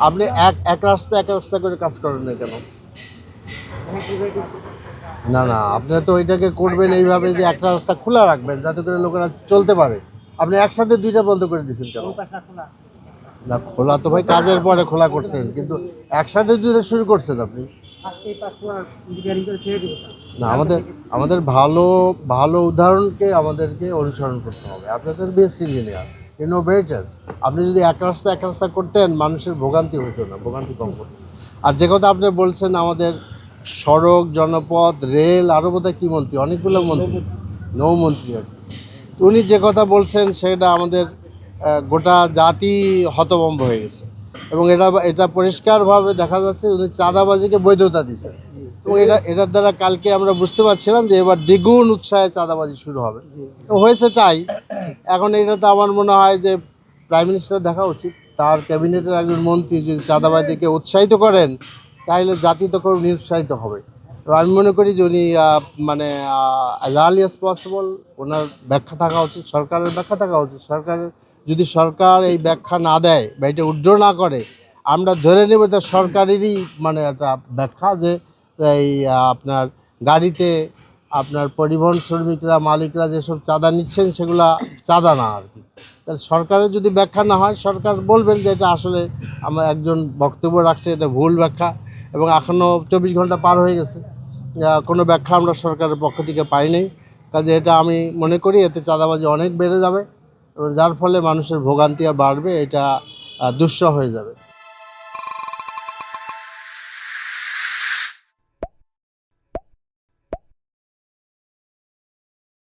আপনি এক রাস্তা করে কাজ করেন না কেন? না না, আপনি তো ওইটাকে করবেন এইভাবে যে একটা রাস্তা খোলা রাখবেন যাতে করে লোকেরা চলতে পারে। আপনি একসাথে দুইটা বন্ধ করে দিয়েছেন কেন? না, খোলা তো ভাই কাজের পরে খোলা করছেন, কিন্তু একসাথে দুইটা শুরু করছেন আপনি। না, আমাদের ভালো ভালো উদাহরণকে আমাদেরকে অনুসরণ করতে হবে। আপনাদের বেস্ট ইঞ্জিনিয়ার, ইনোভেটর। আপনি যদি এক রাস্তা করতেন, মানুষের ভোগান্তি হতো না, ভোগান্তি কম হতো। আর যে কথা আপনি বলছেন, আমাদের সড়ক, জনপথ, রেল, আরও বোধহয় কী মন্ত্রী, অনেকগুলো মন্ত্রী, নৌমন্ত্রী আর কি। উনি যে কথা বলছেন সেটা আমাদের গোটা জাতি হতভম্ব হয়ে গেছে। এবং এটা পরিষ্কারভাবে দেখা যাচ্ছে উনি চাঁদাবাজিকে বৈধতা দিচ্ছেন। এবং এটার দ্বারা কালকে আমরা বুঝতে পারছিলাম যে এবার দ্বিগুণ উৎসাহে চাঁদাবাজি শুরু হবে। হয়েছে তাই। এখন এটা তো আমার মনে হয় যে প্রাইম মিনিস্টার দেখা উচিত, তার ক্যাবিনেটের একজন মন্ত্রী যদি চাঁদাবাজিকে উৎসাহিত করেন তাহলে জাতি তো খুব নিরুৎসাহিত হবে। তো আমি মনে করি যে উনি মানে অ্যাজ আর্লি অ্যাজ পসিবল ওনার ব্যাখ্যা থাকা উচিত, সরকারের ব্যাখ্যা থাকা উচিত। সরকার এই ব্যাখ্যা না দেয় বা এটা উইথড্র না করে, আমরা ধরে নেব এটা সরকারেরই মানে একটা ব্যাখ্যা যে এই আপনার গাড়িতে আপনার পরিবহন শ্রমিকরা, মালিকরা যেসব চাঁদা নিচ্ছেন সেগুলা চাঁদা না আর কি। তাহলে সরকারের যদি ব্যাখ্যা না হয়, সরকার বলবেন যে এটা আসলে আমার একজন বক্তব্য রাখছে, এটা ভুল ব্যাখ্যা। এবং এখনও 24 ঘন্টা পার হয়ে গেছে, কোনো ব্যাখ্যা আমরা সরকারের পক্ষ থেকে পাই নাই। কাজে এটা আমি মনে করি এতে চাঁদাবাজি অনেক বেড়ে যাবে এবং যার ফলে মানুষের ভোগান্তি আর বাড়বে, এটা দুঃসহ হয়ে যাবে।